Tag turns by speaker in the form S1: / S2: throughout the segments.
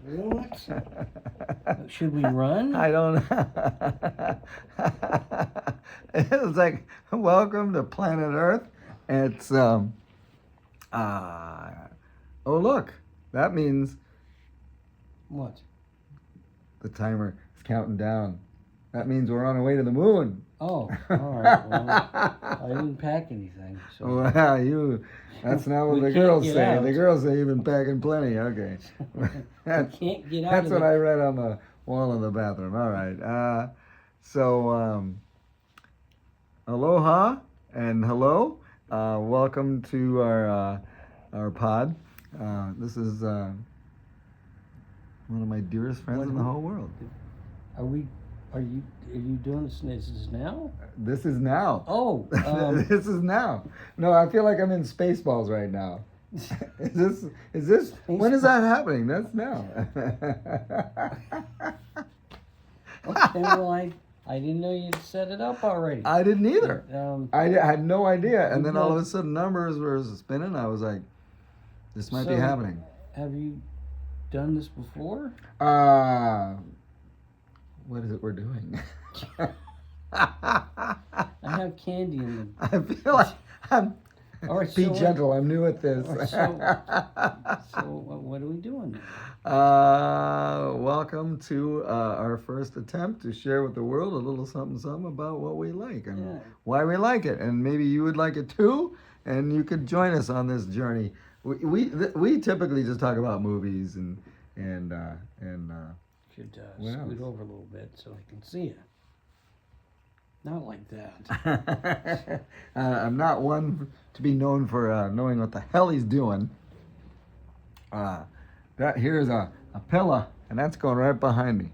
S1: What? Should we run?
S2: I don't It's like, welcome to planet Earth. It's, oh, look. That means
S1: What?
S2: the timer is counting down. That means we're on our way to the moon.
S1: Oh, all right. Well, I didn't pack anything. So.
S2: Wow, that's not what
S1: We
S2: the
S1: can't
S2: girls
S1: get
S2: say.
S1: out.
S2: The girls say you've been packing plenty. Okay.
S1: We can't get out
S2: That's
S1: of
S2: what
S1: the...
S2: I read on the wall of the bathroom. All right. Aloha and hello. Welcome to our pod. This is one of my dearest friends in the whole world.
S1: Are you doing this now?
S2: This is now.
S1: Oh.
S2: This is now. No, I feel like I'm in Spaceballs right now. Is this? When is that happening? That's now.
S1: Okay, well, I didn't know you'd set it up already.
S2: I didn't either. I had no idea, and then all of a sudden numbers were spinning. I was like, "This might be happening."
S1: Have you done this before?
S2: What is it we're doing?
S1: I have candy in them.
S2: I feel like I'm.
S1: All right,
S2: Be gentle. I'm new at this.
S1: So what are we doing?
S2: Welcome to our first attempt to share with the world a little something about what we like and why we like it, and maybe you would like it too, and you could join us on this journey. We typically just talk about movies and
S1: should scoot over a little bit so I can see it. Not like that.
S2: I'm not one to be known for knowing what the hell he's doing. That here's a pillow, and that's going right behind me.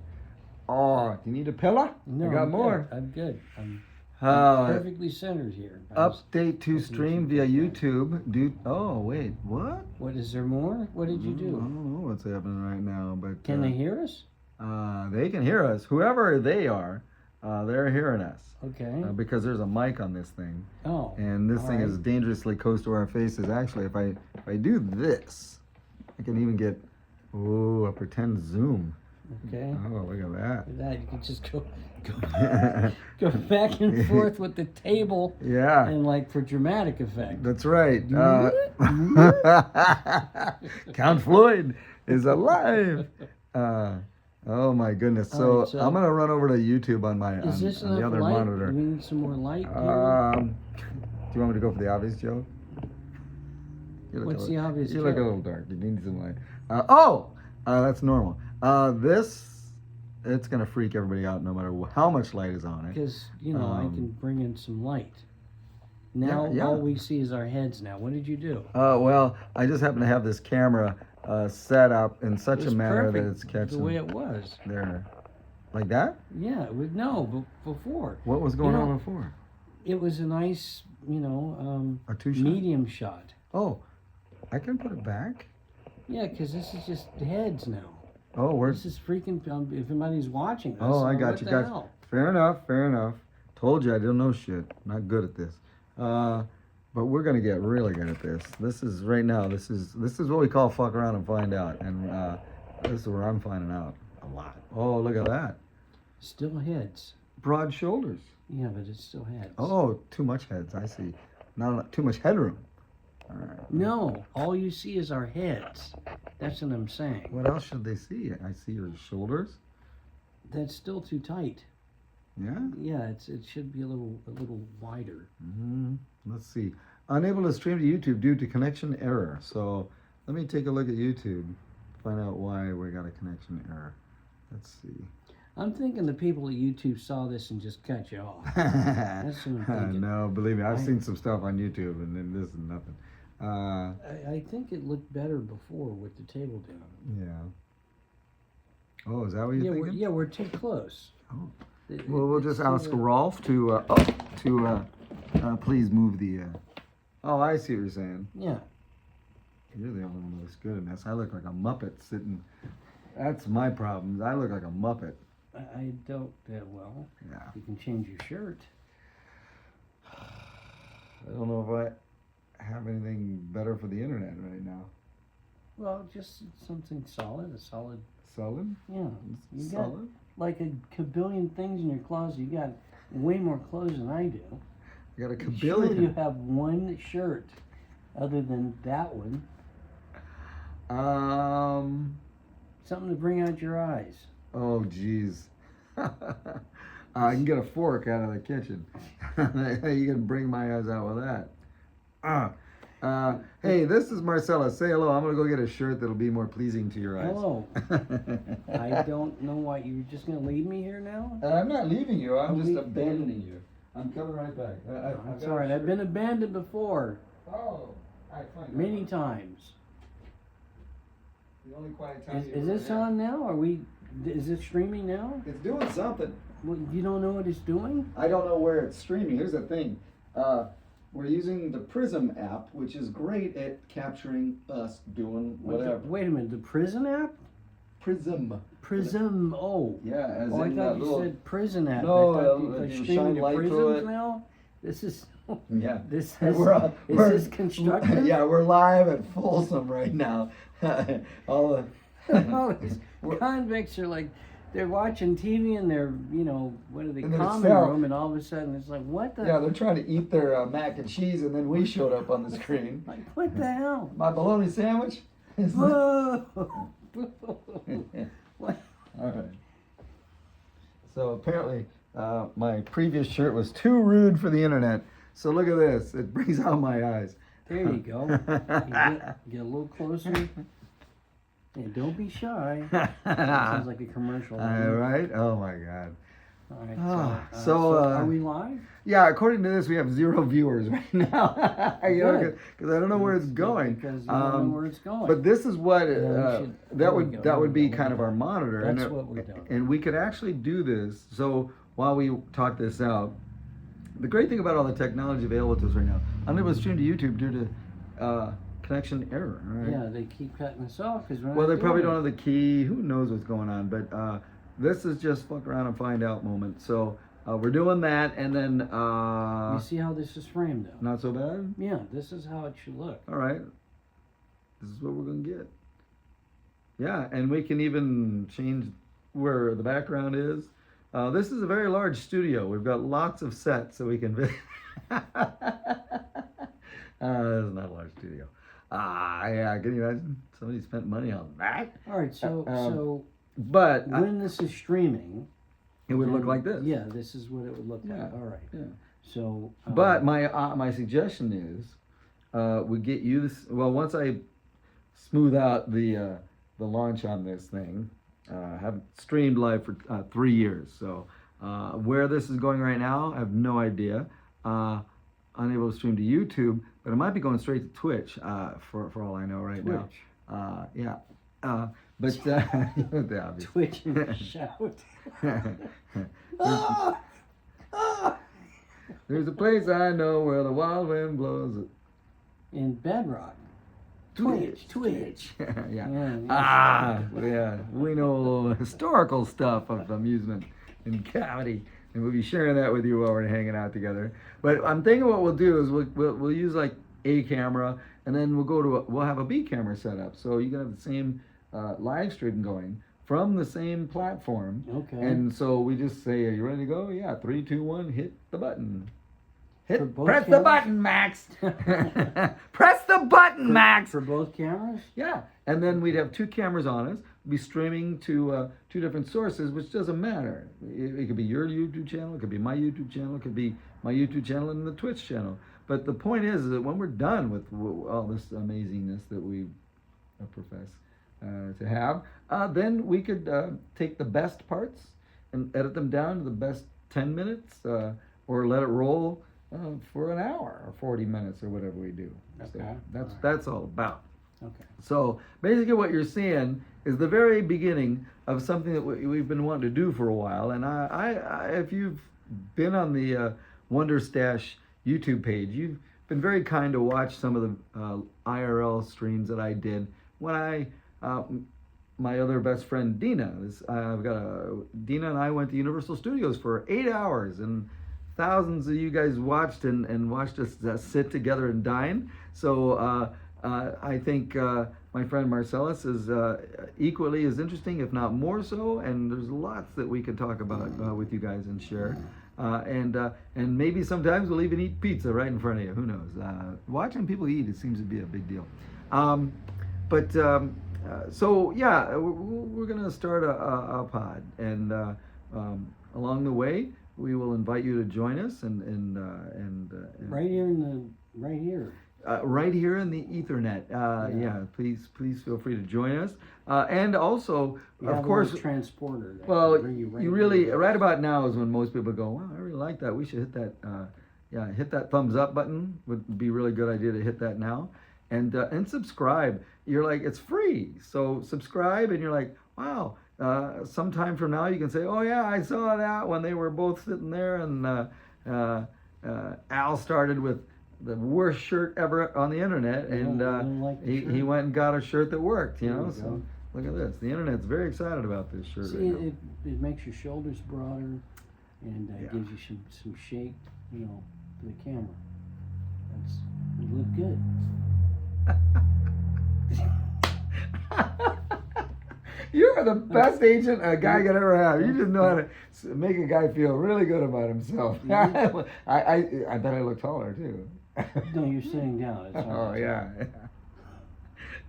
S2: Oh, do you need a pillow?
S1: No,
S2: I got more.
S1: I'm good. I'm perfectly centered here.
S2: Update to stream via YouTube. Oh, wait, what?
S1: What, is there more? What did you do?
S2: I don't know what's happening right now, but...
S1: Can they hear us?
S2: They can hear us. Whoever they are, they're hearing us.
S1: Okay.
S2: Because there's a mic on this thing.
S1: Oh.
S2: And this thing is dangerously close to our faces. Actually, if I do this, I can even get a pretend zoom.
S1: Okay.
S2: Oh, look at that.
S1: Look at that. You can just go back and forth with the table.
S2: Yeah.
S1: And like for dramatic effect.
S2: That's right. Count Floyd is alive. Oh my goodness! So, right, I'm gonna run over to YouTube on my on the other
S1: light?
S2: monitor.
S1: Do we need some more light?
S2: Do you want me to go for the obvious joke?
S1: What's the obvious joke?
S2: You look a little dark. You need some light. That's normal. It's gonna freak everybody out no matter how much light is on it.
S1: Because I can bring in some light. Now all we see is our heads. Now, what did you do?
S2: Well, I just happen to have this camera set up in such a manner that it's catching
S1: the way it was
S2: there, like that.
S1: Yeah, it was before.
S2: What was going on before?
S1: It was a nice,
S2: a two-shot?
S1: medium shot.
S2: Oh, I can put it back.
S1: Yeah, because this is just heads now.
S2: Oh,
S1: this is freaking. If anybody's watching us,
S2: I got you guys. Fair enough. Told you I don't know shit. Not good at this. But we're gonna get really good at this. This is right now. This is what we call fuck around and find out, and this is where I'm finding out a lot. Oh, look at that.
S1: Still heads.
S2: Broad shoulders.
S1: Yeah, but it's still heads.
S2: Oh, too much heads. I see. Not too much headroom. All right.
S1: No, all you see is our heads. That's what I'm saying.
S2: What else should they see? I see your shoulders.
S1: That's still too tight.
S2: Yeah.
S1: Yeah, it should be a little wider.
S2: Mm-hmm. Let's see. Unable to stream to YouTube due to connection error. So let me take a look at YouTube, find out why we got a connection error. Let's see.
S1: I'm thinking the people at YouTube saw this and just cut you off. That's what I'm thinking.
S2: No, believe me, I've seen some stuff on YouTube, and then this is nothing.
S1: I think it looked better before with the table down.
S2: Yeah. Oh, is that what you're thinking?
S1: We're too close.
S2: Oh. Well, we'll just ask Rolf to please move the. Oh, I see what you're saying.
S1: Yeah.
S2: You're the only one who looks good in this. I look like a Muppet sitting. That's my problem. I look like a Muppet.
S1: I don't. Well.
S2: Yeah.
S1: You can change your shirt.
S2: I don't know if I have anything better for the internet right now.
S1: Well, just something solid. A solid
S2: Solid.
S1: Yeah. You got
S2: Solid.
S1: like a kabillion things in your closet. You got way more clothes than I do.
S2: You got a
S1: Surely you
S2: kabillion.
S1: have one shirt other than that one. Something to bring out your eyes.
S2: Oh, jeez. I can get a fork out of the kitchen. You can bring my eyes out with that. Hey, this is Marcellus. Say hello. I'm gonna go get a shirt that'll be more pleasing to your eyes.
S1: Hello. I don't know why you're just gonna leave me here now.
S2: I'm not leaving you. I'm just
S1: We-
S2: abandoning you. I'm coming right back.
S1: That's all right. I've been abandoned before,
S2: Oh, all right, fine.
S1: many times.
S2: The only quiet time.
S1: Is this on now? Is it streaming now?
S2: It's doing something.
S1: Well, you don't know what it's doing?
S2: I don't know where it's streaming. Here's the thing. We're using the Prism app, which is great at capturing us doing whatever.
S1: Wait a minute. The prison app?
S2: Prism.
S1: Prism. Oh.
S2: Yeah, as
S1: Oh, I
S2: in
S1: thought
S2: that
S1: you
S2: little.
S1: said prison app.
S2: No,
S1: I thought you
S2: you
S1: were
S2: shine
S1: streaming to
S2: light through
S1: prisons
S2: it.
S1: now. This is.
S2: Yeah.
S1: This
S2: And
S1: is.
S2: we're-
S1: Is
S2: we're-
S1: this constructive?
S2: Yeah, we're live at Folsom right now. All
S1: Oh, these
S2: We're-
S1: convicts are like, they're watching TV in their, what are they,
S2: In their
S1: common
S2: cell.
S1: room, and all of a sudden it's like, what the?
S2: Yeah, they're trying to eat their mac and cheese, and then we showed up on the screen.
S1: Like, what the hell?
S2: My bologna sandwich. Is
S1: Whoa! What?
S2: All right. So apparently, my previous shirt was too rude for the internet. So look at this. It brings out my eyes.
S1: There you go. You get a little closer. Yeah, don't be shy. Sounds like a commercial.
S2: All right. Oh my God.
S1: All right.
S2: So,
S1: are we live?
S2: Yeah, according to this, we have 0 viewers right now.
S1: Good.
S2: Because I don't know where it's going.
S1: Because you don't know where it's going.
S2: But this is what
S1: Yeah, we should- there we go,
S2: that
S1: there
S2: would
S1: we
S2: be
S1: go,
S2: kind
S1: there
S2: of
S1: we
S2: our
S1: go.
S2: monitor.
S1: That's
S2: and
S1: what we're doing.
S2: And we could actually do this. So while we talk this out, the great thing about all the technology available to us right now, I'm able to stream to YouTube due to connection error. Right?
S1: Yeah, they keep cutting us off because we're
S2: Well,
S1: not
S2: they probably
S1: doing
S2: don't have the key. Who knows what's going on? But this is just fuck around and find out moment. So we're doing that, and then
S1: You see how this is framed, though?
S2: not so bad.
S1: Yeah, this is how it should look.
S2: All right, this is what we're gonna get. Yeah, and we can even change where the background is. This is a very large studio. We've got lots of sets so we can. This is not a large studio. Yeah, can you imagine? Somebody spent money on that.
S1: All right, so
S2: But
S1: when this is streaming,
S2: it would look
S1: then-
S2: like this.
S1: Yeah, this is what it would look
S2: Yeah,
S1: like. All right.
S2: yeah.
S1: So.
S2: But my suggestion is, we get you this. Well, once I smooth out the launch on this thing, have streamed live for 3 years. So where this is going right now, I have no idea. Unable to stream to YouTube, but it might be going straight to Twitch for all I know right
S1: Twitch.
S2: now. Yeah. But the obvious.
S1: Twitch and shout. Ah! Ah!
S2: There's a place I know where the wild wind blows.
S1: In Bedrock.
S2: Twitch.
S1: Yeah.
S2: Yeah. Yeah. We know historical stuff of amusement and comedy, and we'll be sharing that with you while we're hanging out together. But I'm thinking what we'll do is we'll use like a camera, and then we'll have a B camera set up, so you can have the same live stream going from the same platform.
S1: Okay.
S2: And so we just say, "Are you ready to go?" Yeah. 3, 2, 1. Hit the button.
S1: For both
S2: Press the
S1: cameras?
S2: button, Max. Press the button, Max.
S1: For both cameras?
S2: Yeah, and then we'd have 2 cameras on us, be streaming to 2 different sources, which doesn't matter. It could be your YouTube channel, it could be my YouTube channel, it could be my YouTube channel and the Twitch channel. But the point is that when we're done with all this amazingness that we profess to have, then we could take the best parts and edit them down to the best 10 minutes, or let it roll for an hour or 40 minutes or whatever we do.
S1: Okay.
S2: So that's all about.
S1: Okay.
S2: So basically what you're seeing is the very beginning of something that we've been wanting to do for a while. And I if you've been on the Mustache YouTube page, you've been very kind to watch some of the IRL streams that I did when my other best friend Dina. Dina and I went to Universal Studios for 8 hours, and thousands of you guys watched and watched us sit together and dine. So I think my friend Marcellus is equally as interesting, if not more so. And there's lots that we could talk about with you guys and share. And maybe sometimes we'll even eat pizza right in front of you. Who knows? Watching people eat, it seems to be a big deal. So yeah, we're gonna start a pod, and along the way, we will invite you to join us, and
S1: right here.
S2: Right here in the Ethernet. Yeah, please feel free to join us. And also, of course,
S1: transporter.
S2: Well, you really right about now is when most people go, "Wow, I really like that. We should hit that." Hit that thumbs up button. Would be a really good idea to hit that now, and subscribe. You're like, it's free, so subscribe, and you're like, wow. Sometime from now, you can say, "Oh yeah, I saw that when they were both sitting there," and Al started with the worst shirt ever on the internet, and he went and got a shirt that worked. You know, so look at this. The internet's very excited about this shirt.
S1: See, right it makes your shoulders broader, and gives you some shape. You know, for the camera. You look good.
S2: You are the best agent a guy could ever have. You just know how to make a guy feel really good about himself. I bet I look taller too.
S1: No, you're sitting down. It's
S2: oh yeah.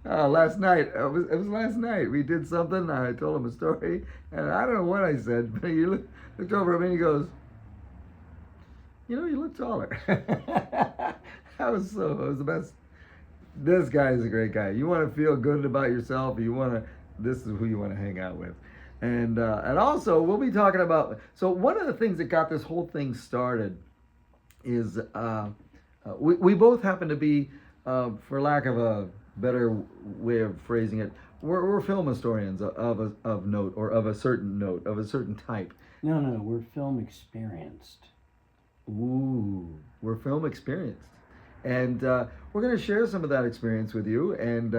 S2: Last night it was last night. We did something. I told him a story, and I don't know what I said, but he looked over at me and he goes, "You know, you look taller." It was the best. This guy is a great guy. You want to feel good about yourself. This is who you want to hang out with. And also, we'll be talking about, so one of the things that got this whole thing started is we both happen to be, for lack of a better way of phrasing it, we're film historians of note, or of a certain type.
S1: No, we're film experienced.
S2: Ooh, we're film experienced. And we're going to share some of that experience with you. And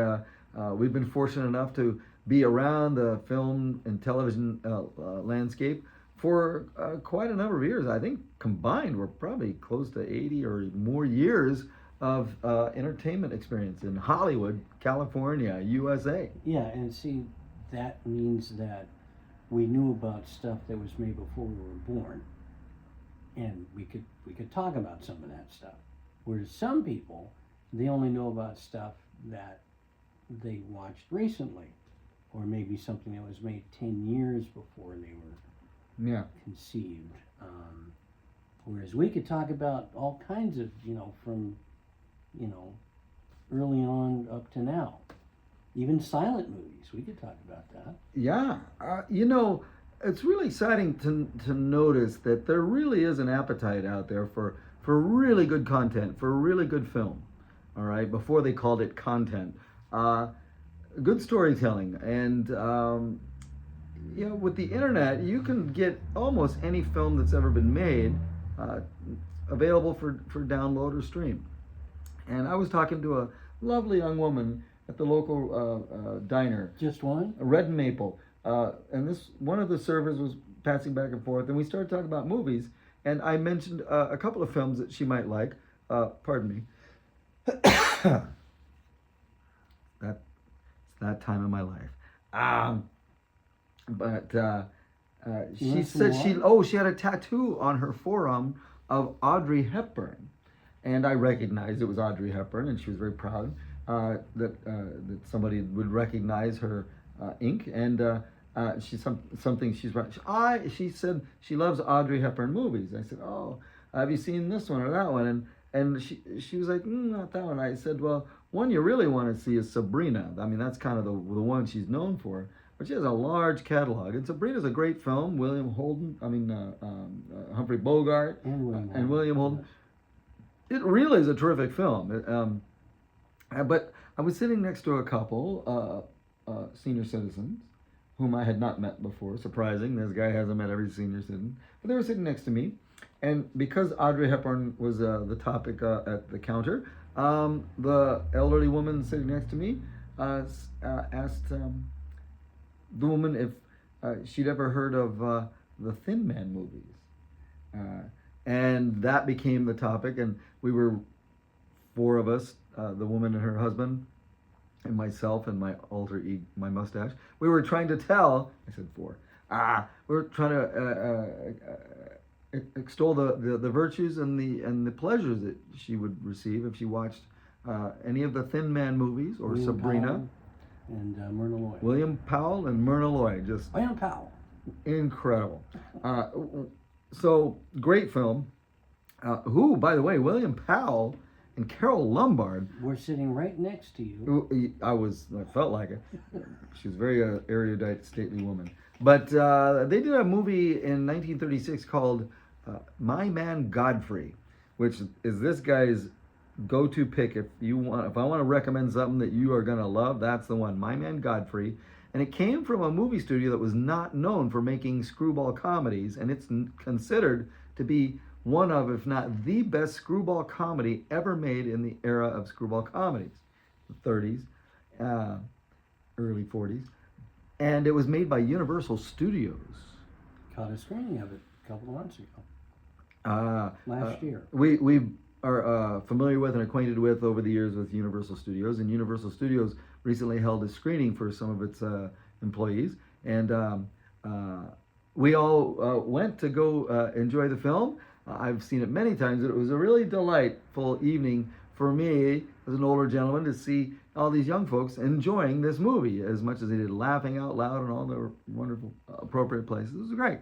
S2: we've been fortunate enough to be around the film and television landscape for quite a number of years. I think combined, we're probably close to 80 or more years of entertainment experience in Hollywood, California, USA.
S1: Yeah, and see, that means that we knew about stuff that was made before we were born. And we could talk about some of that stuff. Whereas some people, they only know about stuff that they watched recently, or maybe something that was made 10 years before they were conceived. Whereas we could talk about all kinds of, from, early on up to now. Even silent movies, we could talk about that.
S2: Yeah, it's really exciting to notice that there really is an appetite out there for really good content, for really good film, all right, before they called it content. Good storytelling, and with the internet, you can get almost any film that's ever been made available for download or stream. And I was talking to a lovely young woman at the local diner.
S1: Just one?
S2: Red Maple. And one of the servers was passing back and forth, and we started talking about movies. And I mentioned a couple of films that she might like. Pardon me. It's that time in my life. She said she had a tattoo on her forearm of Audrey Hepburn, and I recognized it was Audrey Hepburn, and she was very proud that somebody would recognize her ink. And she said she loves Audrey Hepburn movies. I said, "Oh, have you seen this one or that one?" And she was like, "Not that one." I said, "Well, one you really want to see is Sabrina. I mean, that's kind of the one she's known for. But she has a large catalog. And Sabrina's a great film. Humphrey Bogart and William Holden. It really is a terrific film. But I was sitting next to a couple, senior citizens, whom I had not met before. Surprising, this guy hasn't met every senior citizen. But they were sitting next to me. And because Audrey Hepburn was the topic at the counter, the elderly woman sitting next to me asked the woman if she'd ever heard of the Thin Man movies. And that became the topic. And we were four of us, the woman and her husband, and myself and my alter ego, my mustache, we were trying to tell. I said four. We were trying to extol the virtues and the pleasures that she would receive if she watched any of the Thin Man movies or
S1: William
S2: Sabrina.
S1: Powell and Myrna Loy.
S2: William Powell and Myrna Loy, just
S1: William Powell.
S2: incredible. So great film. Who, by the way, William Powell and Carol Lombard.
S1: We're sitting right next to you.
S2: I felt like it. She was a very erudite, stately woman. But they did a movie in 1936 called My Man Godfrey, which is this guy's go-to pick. If I want to recommend something that you are gonna love, that's the one. My Man Godfrey. And it came from a movie studio that was not known for making screwball comedies, and it's considered to be one of, if not the best screwball comedy ever made in the era of screwball comedies, the 30s, early 40s. And it was made by Universal Studios.
S1: Caught a screening of it a couple of months ago. Last year.
S2: We are familiar with and acquainted with over the years with Universal Studios, and Universal Studios recently held a screening for some of its employees, and we all went to go enjoy the film. I've seen it many times. It was a really delightful evening for me as an older gentleman to see all these young folks enjoying this movie as much as they did, laughing out loud in all the wonderful appropriate places. It was great.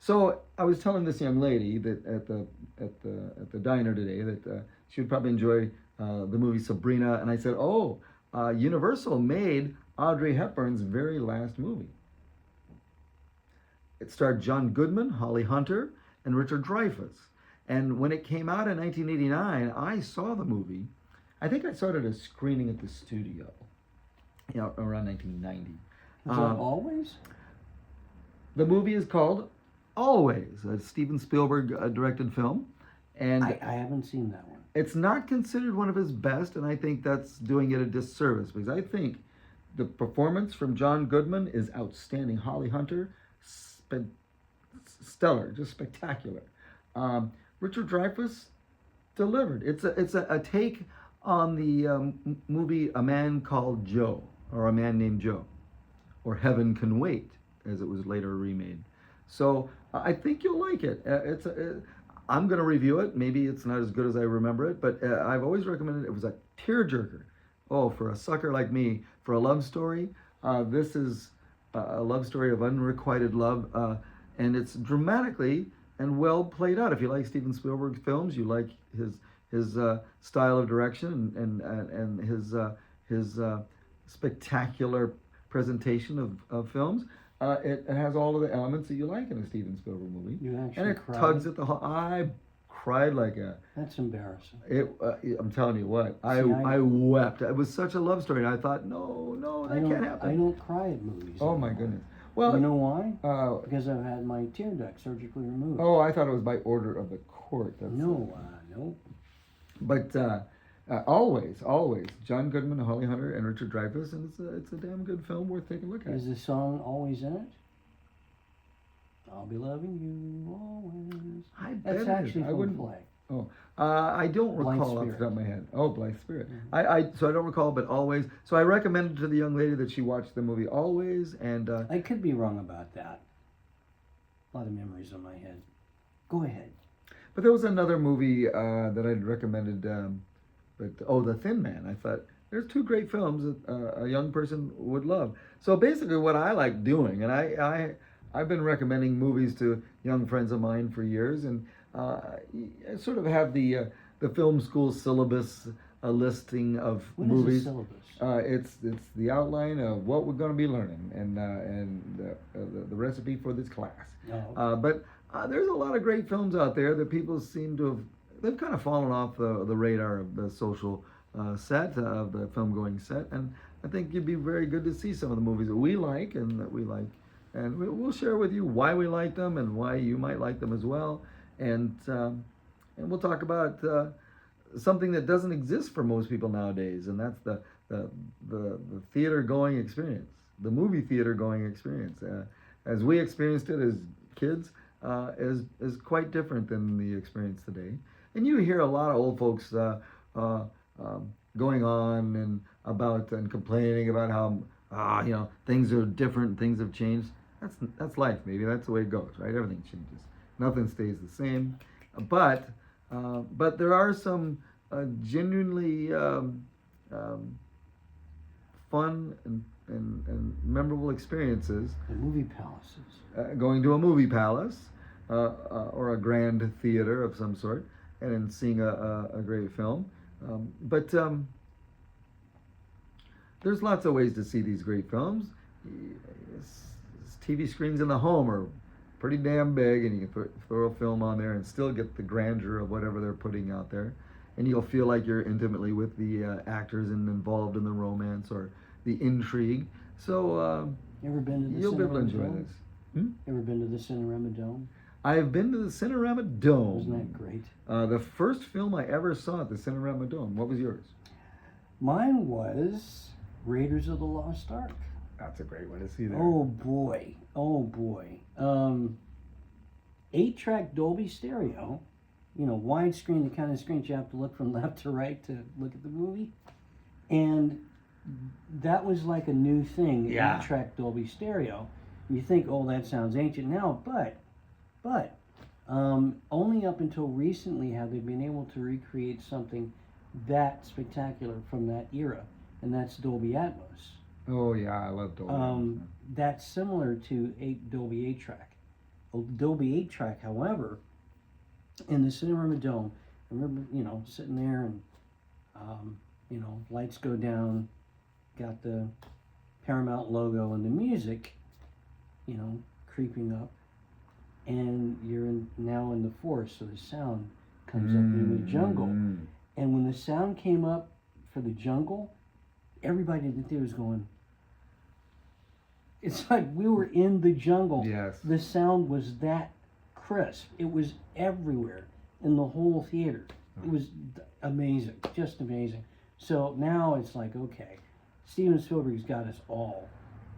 S2: So I was telling this young lady that at the diner today that she would probably enjoy the movie Sabrina, and I said, "Oh, Universal made Audrey Hepburn's very last movie. It starred John Goodman, Holly Hunter, and Richard Dreyfuss. And when it came out in 1989, I saw the movie. I think I saw it at a screening at the studio, around 1990.
S1: Is that Always?
S2: The movie is called Always, a Steven Spielberg directed film. And
S1: I haven't seen that one.
S2: it's not considered one of his best, and I think that's doing it a disservice, because I think the performance from John Goodman is outstanding. Holly Hunter, stellar, just spectacular. Richard Dreyfuss delivered. It's a take on the movie A Man Called Joe, or A Man Named Joe, or Heaven Can Wait, as it was later remade. So I think you'll like it. I'm going to review it. Maybe it's not as good as I remember it, but I've always recommended it. It was a tearjerker. Oh, for a sucker like me, for a love story, this is a love story of unrequited love, and it's dramatically and well played out. If you like Steven Spielberg's films, you like his style of direction and his spectacular presentation of films. It has all of the elements that you like in a Steven Spielberg movie.
S1: You
S2: and
S1: actually
S2: it
S1: cried?
S2: tugs at the heart. I cried like a.
S1: That's embarrassing.
S2: I'm telling you what. I wept. It was such a love story. And I thought, no, that can't happen.
S1: I don't cry at movies.
S2: Oh my
S1: anymore.
S2: goodness. Well,
S1: you know why?
S2: Because
S1: I've had my tear duct surgically removed.
S2: Oh, I thought it was by order of the court. That's
S1: no.
S2: But always, John Goodman, Holly Hunter, and Richard Dreyfuss, and it's a damn good film worth taking a look at.
S1: Is the song always in it? I'll be loving you always.
S2: I bet
S1: That's
S2: it
S1: actually
S2: is.
S1: from the play.
S2: Oh, I don't
S1: Blind
S2: recall off the
S1: Spirit.
S2: top of my head. Oh, Blithe Spirit.
S1: Mm-hmm.
S2: So I don't recall, but always. So I recommended to the young lady that she watch the movie Always, and
S1: I could be wrong about that. A lot of memories in my head. Go ahead.
S2: But there was another movie that I'd recommended. The Thin Man. I thought there's two great films that a young person would love. So basically, what I like doing, and I've been recommending movies to young friends of mine for years, and I sort of have the film school syllabus listing of
S1: What
S2: movies.
S1: is the syllabus?
S2: It's the outline of what we're going to be learning and the recipe for this class.
S1: Oh, okay.
S2: But there's a lot of great films out there that people seem to have. They've kind of fallen off the radar of the social set, of the film-going set, and I think it'd be very good to see some of the movies that we like and that we like, and we'll share with you why we like them and why you might like them as well, and we'll talk about something that doesn't exist for most people nowadays, and that's the theater-going experience, the movie theater-going experience, as we experienced it as kids, is quite different than the experience today. And you hear a lot of old folks going on and about and complaining about how things are different, things have changed. That's life, maybe that's the way it goes, right? Everything changes, nothing stays the same. But there are some genuinely fun and memorable experiences.
S1: The movie palaces.
S2: Going to a movie palace or a grand theater of some sort and seeing a great film. But there's lots of ways to see these great films. TV screens in the home are pretty damn big, and you can throw a film on there and still get the grandeur of whatever they're putting out there. And you'll feel like you're intimately with the actors and involved in the romance or the intrigue. So
S1: You ever been to the
S2: you'll be able to
S1: Cinerama
S2: enjoy
S1: Dome?
S2: this.
S1: Ever been to the Cinerama Dome?
S2: I've been to the Cinerama Dome.
S1: Wasn't that great?
S2: The first film I ever saw at the Cinerama Dome. What was yours?
S1: Mine was Raiders of the Lost Ark.
S2: That's a great one to see there.
S1: Oh boy. 8-track Dolby stereo, widescreen, the kind of screens you have to look from left to right to look at the movie. And that was like a new thing,
S2: Yeah.
S1: 8-track Dolby stereo. You think, oh, that sounds ancient now, but only up until recently have they been able to recreate something that spectacular from that era, and that's Dolby Atmos.
S2: Oh yeah, I love Dolby.
S1: That's similar to Dolby 8-track. Dolby 8-track, however, in the Cinerama Dome, I remember, sitting there and, lights go down, got the Paramount logo and the music, creeping up, and you're now in the forest, so the sound comes up in the jungle. And when the sound came up for the jungle, everybody in the theater was going, it's like we were in the jungle.
S2: Yes.
S1: The sound was that crisp. It was everywhere in the whole theater. It was amazing, just amazing. So now it's like, okay, Steven Spielberg's got us all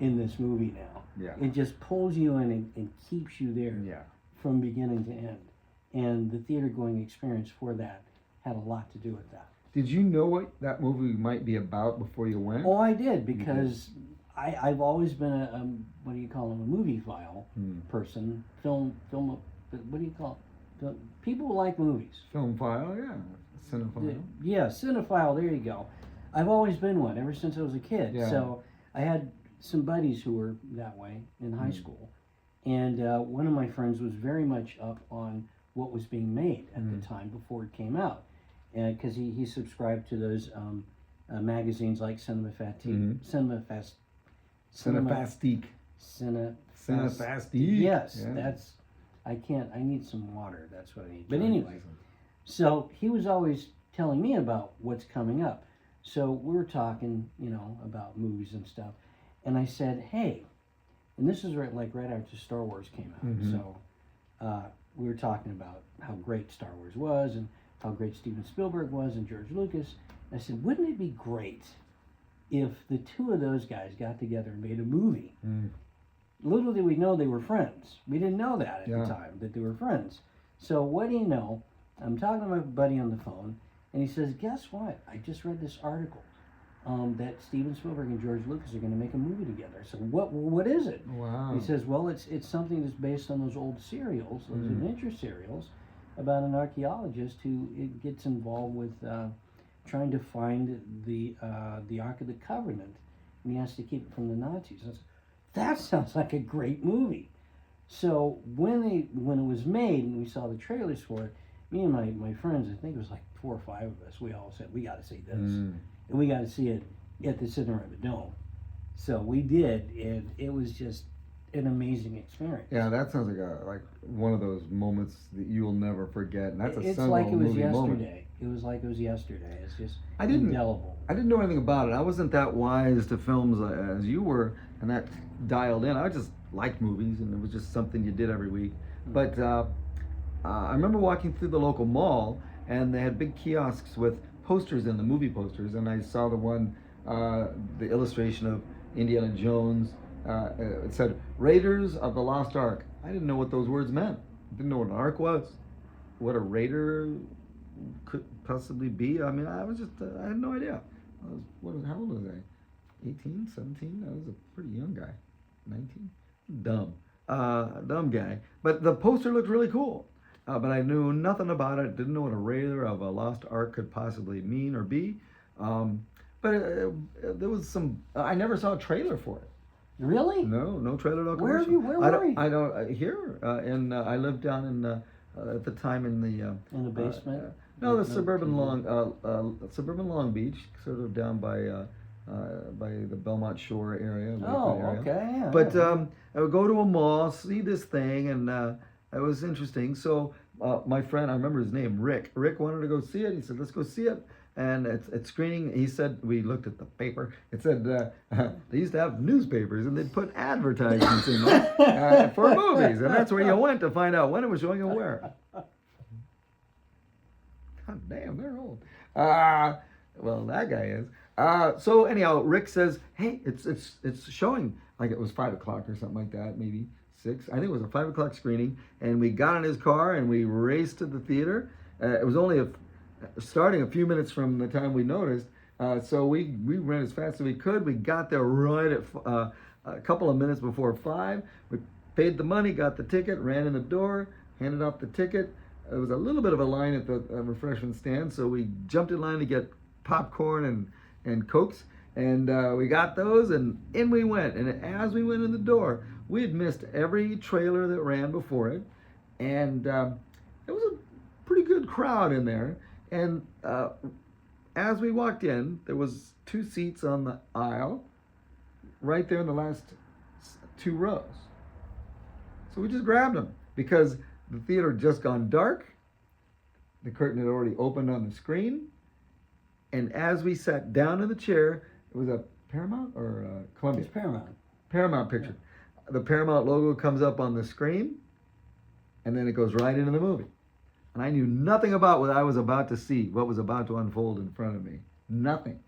S1: in this movie now.
S2: Yeah.
S1: It just pulls you in and keeps you there
S2: Yeah.
S1: from beginning to end. And the theater going experience for that had a lot to do with that.
S2: Did you know what that movie might be about before you went?
S1: Oh, I did, because I've always been a what do you call them, a movie file person. Film, what do you call it? People who like movies.
S2: Film file, yeah. Cinephile.
S1: Yeah, cinephile, there you go. I've always been one, ever since I was a kid.
S2: Yeah.
S1: So I had some buddies who were that way in high school. And one of my friends was very much up on what was being made at the time before it came out. Because he subscribed to those magazines like Cinefastique. Yes, that's, I need some water, that's what I need. But anyway, so he was always telling me about what's coming up. So we were talking, about movies and stuff. And I said, hey, and this is right after Star Wars came out. So we were talking about how great Star Wars was and how great Steven Spielberg was and George Lucas. And I said, wouldn't it be great if the two of those guys got together and made a movie? Little did we know they were friends. We didn't know that at the time, that they were friends. So what do you know? I'm talking to my buddy on the phone, and he says, guess what? I just read this article that Steven Spielberg and George Lucas are going to make a movie together. So what is it?
S2: Wow.
S1: He says, well, it's something that's based on those old serials, those adventure serials, about an archaeologist who gets involved with trying to find the Ark of the Covenant, and he has to keep it from the Nazis. I said, that sounds like a great movie. So when it was made and we saw the trailers for it, me and my friends, I think it was like 4 or 5 of us, we all said, we got to see this. And we got to see it at the Cinerama Dome. So we did, and it was just an amazing experience.
S2: Yeah, that sounds like one of those moments that you will never forget. And that's
S1: It's
S2: seminal
S1: like it was
S2: movie
S1: yesterday.
S2: moment.
S1: It was like it was yesterday. It's just
S2: I didn't
S1: indelible.
S2: I didn't know anything about it. I wasn't that wise to films as you were, and that dialed in. I just liked movies, and it was just something you did every week. But I remember walking through the local mall, and they had big kiosks with posters in the movie posters, and I saw the one, the illustration of Indiana Jones. It said Raiders of the Lost Ark. I didn't know what those words meant. I didn't know what an ark was, what a raider could possibly be. I mean, I had no idea. How old was I? 18, 17? I was a pretty young guy. 19? Dumb. Dumb guy. But the poster looked really cool. But I knew nothing about it. Didn't know what a Raider of a Lost Ark could possibly mean or be. But there was some. I never saw a trailer for it.
S1: Really?
S2: No trailer, no
S1: Where
S2: commercial.
S1: were you?
S2: I don't here. I lived down in at the time in
S1: In the basement?
S2: no, the suburban Long Beach, sort of down by the Belmont Shore area.
S1: Oh,
S2: area.
S1: okay. Yeah,
S2: But
S1: yeah.
S2: I would go to a mall, see this thing, and it was interesting. So my friend, I remember his name, Rick. Rick wanted to go see it. He said, "Let's go see it." And it's screening. He said, we looked at the paper. It said they used to have newspapers and they'd put advertisements in there for movies, and that's where you went to find out when it was showing and where. God damn, they're old. Well, that guy is. So anyhow, Rick says, "Hey, it's showing." Like it was 5 o'clock or something like that, maybe 6. I think it was a 5 o'clock screening, and we got in his car and we raced to the theater. It was only starting a few minutes from the time we noticed. So we ran as fast as we could. We got there right at a couple of minutes before 5. We paid the money, got the ticket, ran in the door, handed off the ticket. There was a little bit of a line at the refreshment stand, so we jumped in line to get popcorn and Cokes. And we got those, and in we went. And as we went in the door, we had missed every trailer that ran before it. And it was a pretty good crowd in there. And as we walked in, there was 2 seats on the aisle, right there in the last 2 rows. So we just grabbed them because the theater had just gone dark. The curtain had already opened on the screen. And as we sat down in the chair, it was a Paramount or Columbia?
S1: It's Paramount.
S2: Paramount picture. Yeah. The Paramount logo comes up on the screen, and then it goes right into the movie. And I knew nothing about what I was about to see, what was about to unfold in front of me. Nothing.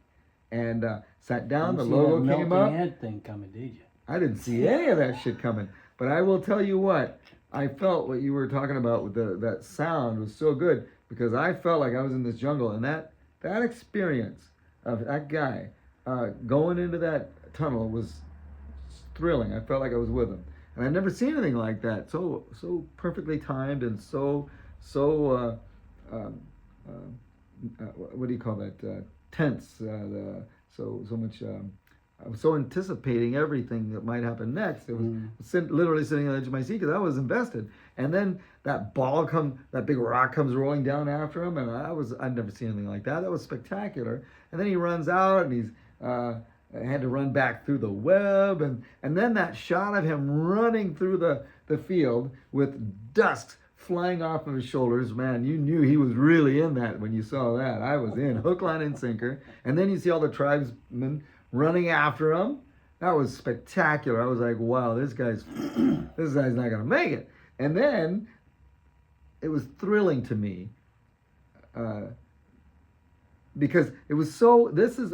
S2: And sat down, the logo came up.
S1: Head thing coming, did you?
S2: I didn't see any of that shit coming. But I will tell you what, I felt what you were talking about with that sound was so good, because I felt like I was in this jungle. And that experience of that guy going into that tunnel was thrilling. I felt like I was with him. And I'd never seen anything like that. So perfectly timed and so what do you call that? Tense. So much. I was so anticipating everything that might happen next. It was literally sitting on the edge of my seat because I was invested. And then that big rock comes rolling down after him, and I'd never seen anything like that. That was spectacular. And then he runs out, and he's had to run back through the web, and then that shot of him running through the field with dust flying off of his shoulders, man, you knew he was really in that when you saw that. I was in, hook, line, and sinker. And then you see all the tribesmen running after him. That was spectacular. I was like, wow, this guy's not gonna make it. And then it was thrilling to me because it was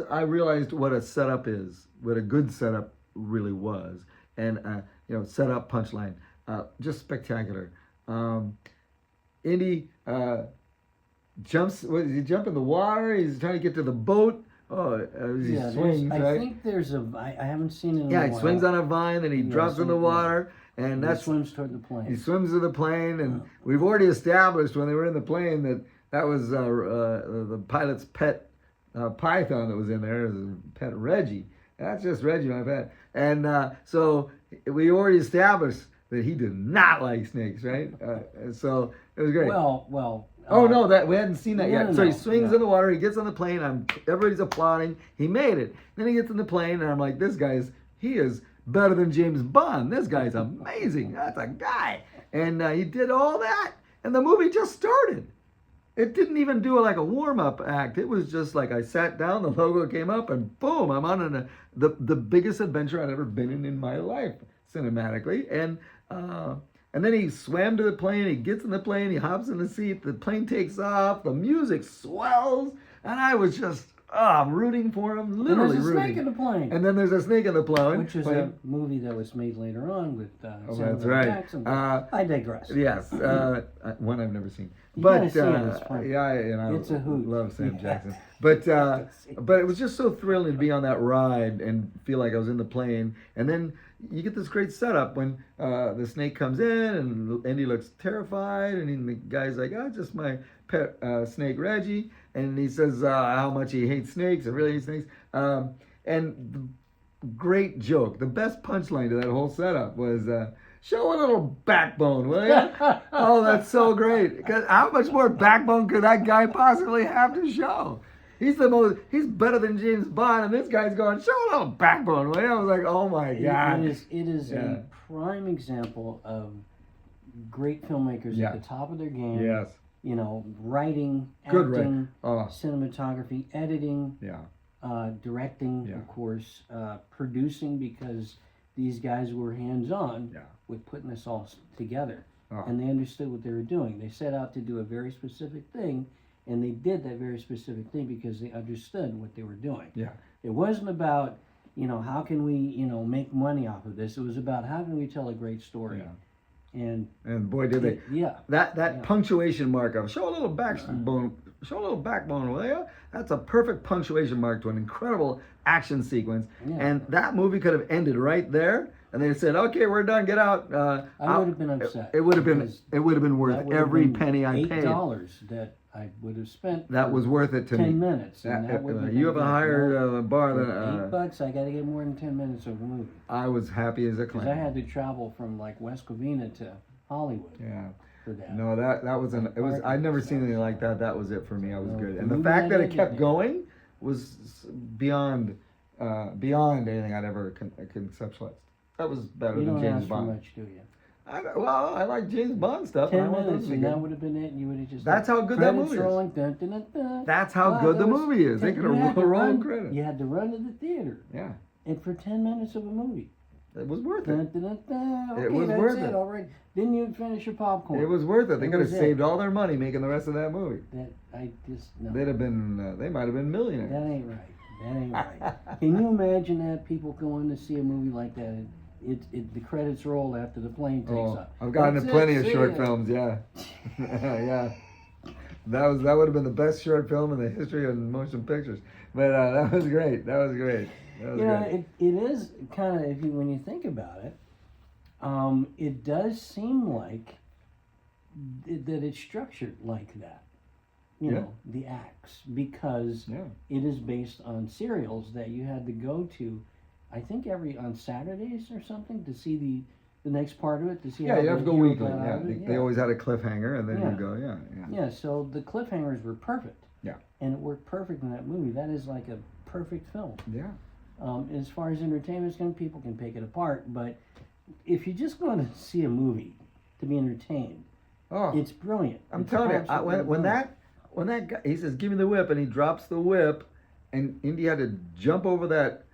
S2: I realized what a setup is, what a good setup really was. And setup, punchline, just spectacular. Indy jumps. What, does he jump in the water? He's trying to get to the boat. He swings. Right?
S1: I think there's I haven't seen it.
S2: He swings on a vine, then he drops in the water, and
S1: he swims toward the plane.
S2: He swims to the plane, and we've already established when they were in the plane that was the pilot's pet python that was in there, his pet Reggie. That's just Reggie, my pet. And so we already established that he did not like snakes, right? So it was great.
S1: Well.
S2: Oh no, that we hadn't seen that yet.
S1: No,
S2: so he swings in the water. He gets on the plane. Everybody's applauding. He made it. Then he gets in the plane, and I'm like, he is better than James Bond. This guy's amazing. That's a guy. And he did all that, and the movie just started. It didn't even do like a warm-up act. It was just like I sat down, the logo came up, and boom, I'm on the biggest adventure I'd ever been in my life, cinematically. And then he swam to the plane, he gets in the plane, he hops in the seat, the plane takes off, the music swells, and I was just, I'm rooting for him,
S1: And
S2: literally
S1: there's a
S2: rooting.
S1: snake in the plane.
S2: And then there's a snake in the plane.
S1: Which is a movie that was made later on with
S2: Oh,
S1: Samuel
S2: that's
S1: L.
S2: right.
S1: Jackson. I digress.
S2: Yes, one I've never seen.
S1: You
S2: But
S1: gotta see it, it's fun.
S2: yeah, and I
S1: It's a hoot.
S2: love Sam
S1: Yeah.
S2: Jackson. But it was just so thrilling to be on that ride and feel like I was in the plane. And then you get this great setup when the snake comes in and Indy looks terrified, and the guy's like, "Oh, just my pet snake Reggie," and he says how much he hates snakes and really hates snakes. And the great joke, the best punchline to that whole setup was. Show a little backbone, will you? Oh, that's so great. Because how much more backbone could that guy possibly have to show? He's better than James Bond, and this guy's going, show a little backbone, will you? I was like, oh my God.
S1: It is a prime example of great filmmakers at the top of their game.
S2: Yes.
S1: You know, writing,
S2: Good
S1: acting,
S2: Oh.
S1: cinematography, editing,
S2: Yeah.
S1: directing, of course, producing, because these guys were hands-on with putting this all together.
S2: Oh.
S1: And they understood what they were doing. They set out to do a very specific thing, and they did that very specific thing because they understood what they were doing.
S2: Yeah.
S1: It wasn't about, how can we, make money off of this. It was about how can we tell a great story.
S2: Yeah.
S1: And
S2: boy, did they.
S1: Yeah.
S2: That punctuation mark of show a little backbone, will you? That's a perfect punctuation mark to an incredible action sequence.
S1: Yeah.
S2: And that movie could have ended right there, and they said, "Okay, we're done. Get out."
S1: I would have been upset.
S2: It would have been worth every penny I paid.
S1: $8 that I would have spent.
S2: That was worth it to me.
S1: 10 minutes. And that would have
S2: you have a higher bar than
S1: $8. I got to get more than 10 minutes of a movie.
S2: I was happy as a clown.
S1: Because I had to travel from like West Covina to Hollywood.
S2: Yeah.
S1: For that.
S2: No, that wasn't. It was. I'd never seen anything like that. That was it for me. I was good. And the
S1: movie
S2: fact that
S1: I
S2: it
S1: did,
S2: kept
S1: yeah.
S2: going was beyond anything I'd ever conceptualized. That was better
S1: You
S2: than
S1: don't
S2: James
S1: ask for
S2: Bond.
S1: much, do you?
S2: I like James Bond stuff.
S1: 10 minutes and that would have been it, and you would have just.
S2: That's how good that movie is.
S1: Rolling, dun, dun, dun, dun.
S2: That's how good the movie is. They could have rolled credit.
S1: You had to run to the theater.
S2: Yeah.
S1: And for 10 minutes of a movie.
S2: It was worth
S1: Dun,
S2: it.
S1: dun, dun, dun. Okay,
S2: It was
S1: that's
S2: worth
S1: it.
S2: it.
S1: All right. Didn't you finish your popcorn?
S2: It was worth it. They
S1: It
S2: could have
S1: was it.
S2: saved all their money making the rest of that movie.
S1: That I just no.
S2: They'd have been. They might have been millionaires.
S1: That ain't right. That ain't right. Can you imagine that people going to see a movie like that? And the credits roll after the plane takes off.
S2: I've gotten in
S1: That's
S2: plenty
S1: it,
S2: of
S1: see
S2: short
S1: ya.
S2: films. Yeah, yeah. That would have been the best short film in the history of motion pictures. But that was great. That was great. That was great.
S1: It is kind of when you think about it, it does seem like that it's structured like that. You know, the acts, because it is based on serials that you had to go to, I think on Saturdays or something, to see the next part of it, to see how
S2: you have to go
S1: hero
S2: weekly.
S1: got out
S2: Yeah,
S1: of it.
S2: they always had a cliffhanger, and then
S1: Yeah.
S2: you go, yeah.
S1: Yeah, so the cliffhangers were perfect.
S2: Yeah.
S1: And it worked perfect in that movie. That is like a perfect film.
S2: Yeah.
S1: As far as entertainment is concerned, people can pick it apart, but if you just want to see a movie to be entertained, it's brilliant.
S2: I'm
S1: It's
S2: telling you,
S1: absolutely
S2: when that guy, he says, "Give me the whip," and he drops the whip, and Indy had to jump over that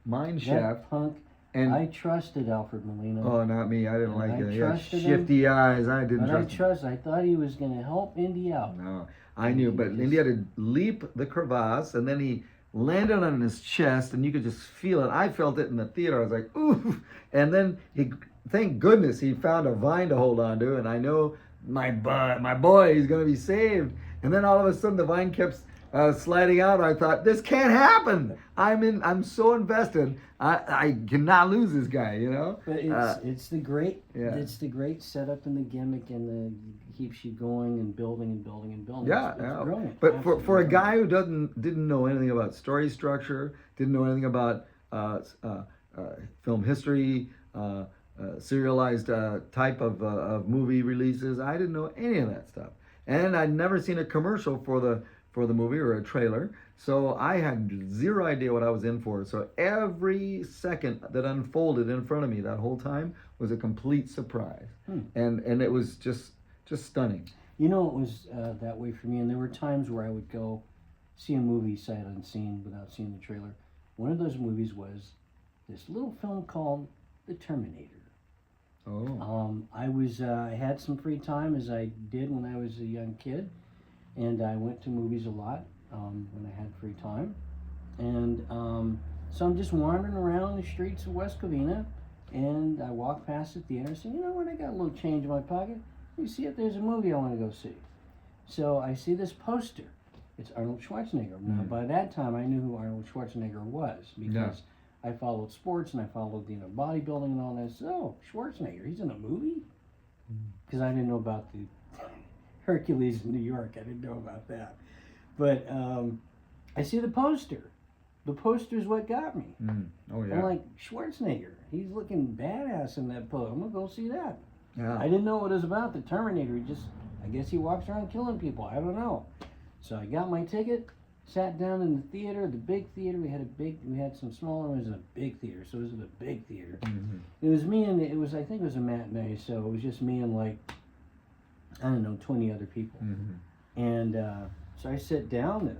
S2: mine shaft.
S1: That punk.
S2: And
S1: I trusted Alfred Molina.
S2: oh, not me. I didn't like it. He had
S1: trusted
S2: shifty eyes. I didn't
S1: but
S2: trust him.
S1: I thought he was going to help Indy out.
S2: No, I knew, but Indy had to leap the crevasse, and then he landed on his chest, and you could just feel it. I felt it in the theater. I was like, ooh. And then thank goodness, he found a vine to hold on to, and I know my boy, he's going to be saved. And then all of a sudden, the vine kept sliding out. I thought, this can't happen. I'm so invested. I cannot lose this guy, you know.
S1: But it's the great setup and the gimmick and keeps you going and building and building and building. It's brilliant.
S2: But for a guy who didn't know anything about story structure, didn't know anything about film history, serialized type of movie releases, I didn't know any of that stuff, and I'd never seen a commercial for the movie or a trailer, so I had zero idea what I was in for. So every second that unfolded in front of me that whole time was a complete surprise, and it was just stunning.
S1: You know, it was that way for me, and there were times where I would go see a movie sight unseen without seeing the trailer. One of those movies was this little film called The Terminator.
S2: Oh.
S1: I had some free time, as I did when I was a young kid, and I went to movies a lot when I had free time. And so I'm just wandering around the streets of West Covina, and I walk past the theater and say, you know what, I got a little change in my pocket. You see if there's a movie I want to go see. So I see this poster. It's Arnold Schwarzenegger. Now, by that time, I knew who Arnold Schwarzenegger was because I followed sports and I followed, bodybuilding and all that. So, Schwarzenegger, he's in a movie? Because I didn't know about the Hercules in New York. I didn't know about that. But I see the poster. The poster's what got me.
S2: Oh, yeah.
S1: I'm like, Schwarzenegger, he's looking badass in that poster. I'm going to go see that.
S2: Yeah.
S1: I didn't know what it was about. The Terminator, I guess he walks around killing people. I don't know. So I got my ticket, sat down in the theater, the big theater. We had some smaller ones and a big theater. So it was in a big theater. It was me and I think it was a matinee. So it was just me and like, I don't know, 20 other people. And so I sit down, the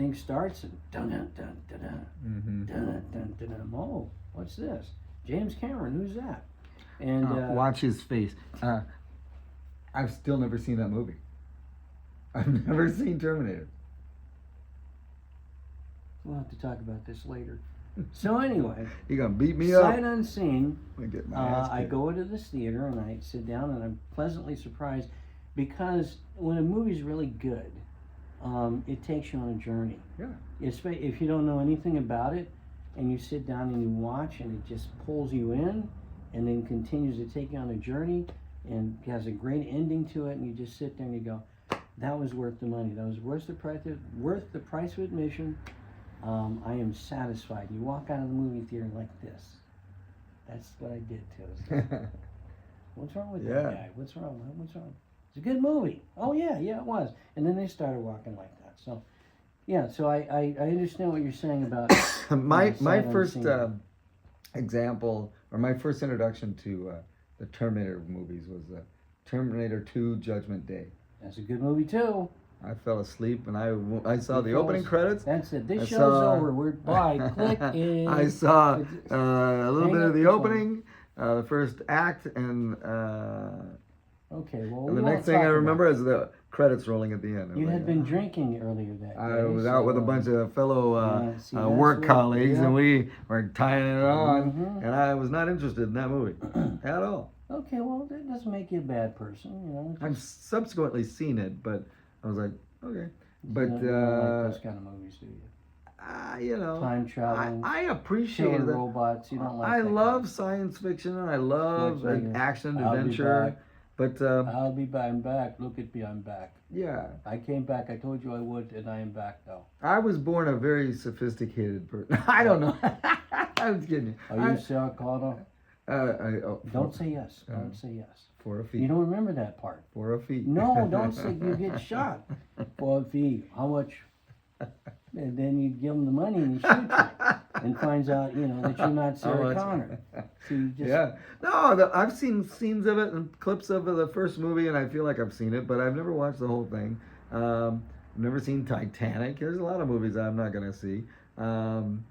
S1: thing starts and dun dun dun dun dun dun dun dun dun. Oh, what's this? James Cameron, who's that? And
S2: watch his face. I've still never seen that movie. I've never seen Terminator.
S1: We'll have to talk about this later. So anyway,
S2: You gonna beat me up?
S1: sight unseen,
S2: I'm gonna get my ass
S1: I
S2: kicked.
S1: go into this theater and I sit down and I'm pleasantly surprised because when a movie's really good, it takes you on a journey.
S2: Yeah.
S1: If you don't know anything about it and you sit down and you watch and it just pulls you in and then continues to take you on a journey and has a great ending to it and you just sit there and you go, that was worth the money. That was worth the price of admission. I am satisfied. You walk out of the movie theater like this. That's what I did too. What's wrong with that guy? What's wrong? It's a good movie. Oh yeah, it was. And then they started walking like that. So, yeah. So I understand what you're saying about
S2: my
S1: sight
S2: first
S1: unseen.
S2: example, or my first introduction to the Terminator movies was Terminator 2 Judgment Day.
S1: That's a good movie too.
S2: I fell asleep and I saw the opening credits.
S1: That's it. This
S2: I
S1: show's
S2: saw-
S1: over. We're bye. Click in.
S2: I saw a little
S1: Hang
S2: bit
S1: up
S2: of the
S1: the phone.
S2: opening, the first act, and
S1: Okay, well,
S2: the
S1: we
S2: next
S1: won't
S2: thing
S1: talk
S2: I
S1: about
S2: remember is the credits rolling at the end. I was
S1: You
S2: like,
S1: had been drinking earlier that day.
S2: I was out with a bunch of fellow
S1: Yeah, see, that's
S2: work
S1: what-
S2: colleagues,
S1: yeah.
S2: and we were tying it on,
S1: Mhm.
S2: and I was not interested in that movie at all.
S1: Okay, well, that doesn't make you a bad person,
S2: I've subsequently seen it, but I was like, okay. But,
S1: you don't like those kind of movies, do you? Time traveling,
S2: I appreciate
S1: killer
S2: that.
S1: robots. You don't like
S2: I
S1: that
S2: love
S1: kind
S2: science fiction, and I love
S1: Looks like
S2: action,
S1: I'll be
S2: adventure.
S1: back.
S2: But
S1: I'll be back. I'm back. Look at me. I'm back.
S2: yeah,
S1: I came back. I told you I would, and I am back now.
S2: I was born a very sophisticated person. I don't know. I was kidding.
S1: Are you Sarah Connor? Don't say yes.
S2: uh,
S1: Don't say yes.
S2: 4 feet.
S1: You don't remember that part.
S2: 4 feet.
S1: No, don't say you get shot. 4 feet. How much? And then you give him the money and he shoots you and finds out, that you're not Sarah
S2: much?
S1: Connor. So you just,
S2: Yeah. No, I've seen scenes of it and clips of the first movie, and I feel like I've seen it, but I've never watched the whole thing. I've never seen Titanic. There's a lot of movies I'm not gonna see, and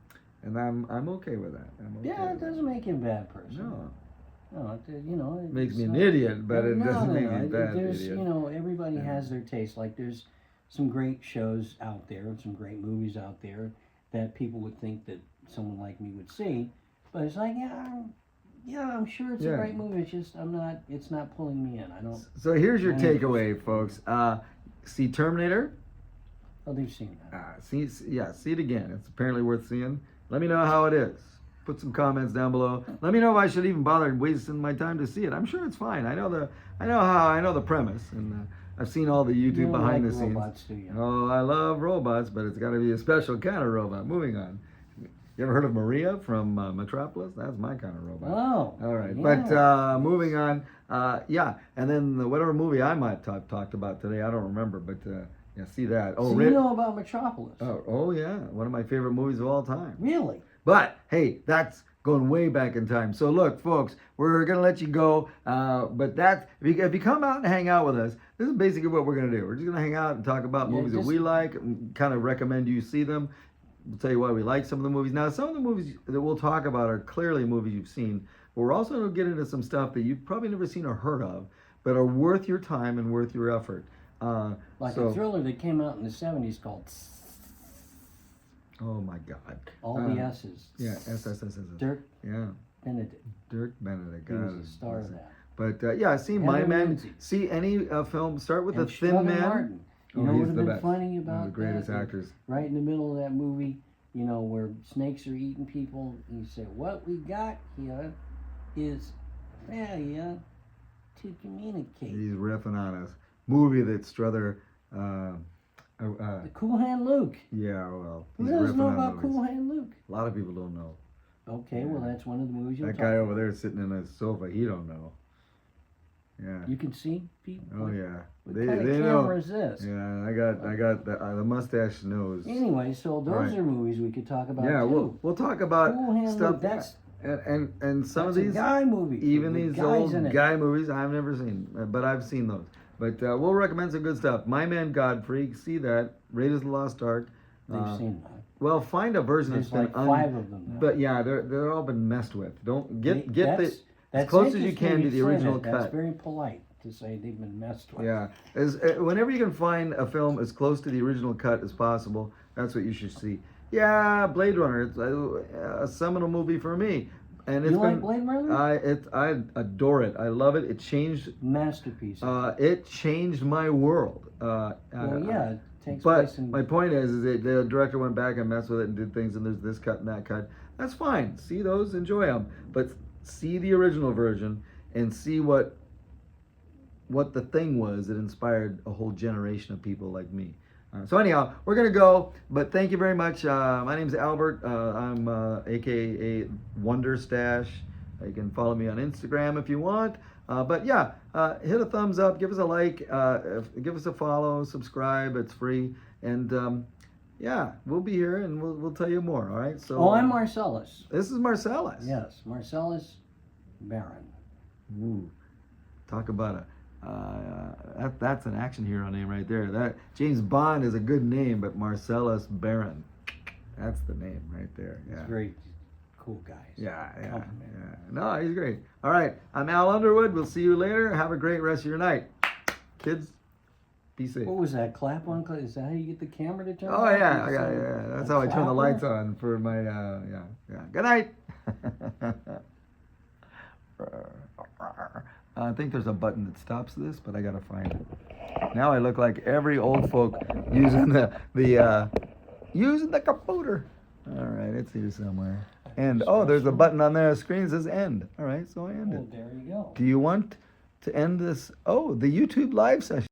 S2: I'm okay with that. I'm okay
S1: yeah, it
S2: with that.
S1: doesn't make you a bad person.
S2: No,
S1: No, it
S2: makes me
S1: it's
S2: an
S1: not-
S2: idiot, but it
S1: No,
S2: doesn't make me a
S1: no.
S2: bad
S1: There's,
S2: idiot.
S1: everybody
S2: Yeah.
S1: has their taste. Like there's some great shows out there and some great movies out there that people would think that someone like me would see. But it's like, I'm sure it's
S2: Yeah.
S1: a great movie. It's just it's not pulling me in. I don't.
S2: So here's your
S1: Yeah.
S2: takeaway, folks. See Terminator.
S1: Oh, they've seen that.
S2: See it again. It's apparently worth seeing. Let me know how it is. Put some comments down below. Let me know if I should even bother wasting my time to see it. I'm sure it's fine. I know the premise, and I've seen all the
S1: You
S2: YouTube
S1: don't
S2: behind
S1: like
S2: the scenes.
S1: robots, do you?
S2: Oh, I love robots, but it's got to be a special kind of robot. Moving on. You ever heard of Maria from Metropolis? That's my kind of robot.
S1: Oh.
S2: All right,
S1: yeah.
S2: but moving on. And then whatever movie I might talked about today, I don't remember, but see that. Oh,
S1: So you know about Metropolis?
S2: oh yeah, one of my favorite movies of all time.
S1: Really?
S2: But hey, that's going way back in time. So look, folks, we're gonna let you go. But if you come out and hang out with us, this is basically what we're gonna do. We're just gonna hang out and talk about
S1: Yeah,
S2: movies that we like, and kind of recommend you see them. We'll tell you why we like some of the movies. Now, some of the movies that we'll talk about are clearly movies you've seen. But we're also going to get into some stuff that you've probably never seen or heard of, but are worth your time and worth your effort.
S1: Like
S2: so,
S1: a thriller that came out in the 70s called
S2: oh my God.
S1: all the S's.
S2: Yeah, S.
S1: Dirk
S2: Yeah,
S1: Benedict.
S2: Dirk Benedict.
S1: He was
S2: God,
S1: a star of that.
S2: But yeah, see My
S1: Heather
S2: Man.
S1: Lindsay.
S2: See any film. Start with
S1: And
S2: The Thin
S1: Strother
S2: Man.
S1: Martin. You
S2: Oh,
S1: know what
S2: he's
S1: would
S2: the
S1: have been
S2: best.
S1: funny
S2: One
S1: about
S2: of the greatest
S1: that?
S2: actors.
S1: Right in the middle of that movie, you know, where snakes are eating people, he said, "What we got here is failure to communicate."
S2: He's riffing on us. Movie that Strother.
S1: The Cool Hand Luke.
S2: Yeah, well,
S1: Who
S2: he's
S1: doesn't
S2: riffing
S1: know
S2: on
S1: about
S2: movies.
S1: Cool Hand Luke?
S2: A lot of people don't know.
S1: Okay, well that's one of the movies you'll
S2: That
S1: talk
S2: guy
S1: about.
S2: over there sitting in a sofa, he don't know. Yeah.
S1: You can see people.
S2: Oh yeah.
S1: What
S2: They
S1: kind of
S2: know.
S1: camera is this?
S2: Yeah, I got the mustache knows.
S1: Anyway, so those
S2: Right.
S1: are movies we could talk about
S2: Yeah,
S1: too.
S2: we'll talk about
S1: Cool Hand
S2: stuff.
S1: Luke. That's
S2: And some of
S1: that's a
S2: these
S1: guy movie.
S2: even
S1: with
S2: these
S1: guys
S2: old
S1: in it.
S2: guy movies I've never seen, but I've seen those. But we'll recommend some good stuff. My Man Godfrey, see that. Raiders of the Lost Ark.
S1: They've seen that.
S2: Well, find a version
S1: There's
S2: that's
S1: like
S2: been
S1: 5 of them now.
S2: But yeah, they're all been messed with. Don't get
S1: That's
S2: as close as you
S1: interesting
S2: can to the
S1: say
S2: original
S1: that.
S2: cut.
S1: That's very polite to say they've been messed with.
S2: Yeah, whenever you can find a film as close to the original cut as possible, that's what you should see. Yeah, Blade Runner, it's a seminal movie for me, and it's
S1: You
S2: been.
S1: like Blade Runner?
S2: I adore it. I love it. It changed.
S1: Masterpiece.
S2: It changed my world.
S1: Well, yeah, it takes
S2: But
S1: place in.
S2: my point is that the director went back and messed with it and did things, and there's this cut and that cut. That's fine. See those, enjoy them, but see the original version and see what the thing was that inspired a whole generation of people like me. So anyhow, we're gonna go, but thank you very much. My name's Albert. I'm AKA Wonder Stash. You can follow me on Instagram if you want. But yeah, hit a thumbs up, give us a like, give us a follow, subscribe. It's free, and yeah, we'll be here and we'll tell you more. All right. So.
S1: Oh, I'm Marcellus.
S2: This is Marcellus.
S1: Yes, Marcellus Baron.
S2: Ooh, talk about that's an action hero name right there. That James Bond is a good name, but Marcellus Baron, that's the name right there. Yeah.
S1: He's very cool guys.
S2: Yeah.
S1: Compliment.
S2: No, he's great. All right, I'm Al Underwood. We'll see you later. Have a great rest of your night, kids. Be safe.
S1: What was that? Clap on? Is that how you get the camera to turn?
S2: Oh
S1: on?
S2: yeah,
S1: You
S2: I got
S1: say,
S2: yeah. That's
S1: a
S2: how I turn the
S1: clapper?
S2: lights on for my yeah. Good night. I think there's a button that stops this, but I gotta find it. Now I look like every old folk using the using the computer. All right, it's here somewhere. And oh, there's a button on there. The screen says end. All right, so I end
S1: Well,
S2: it.
S1: there you go.
S2: Do you want to end this? Oh, the YouTube live session.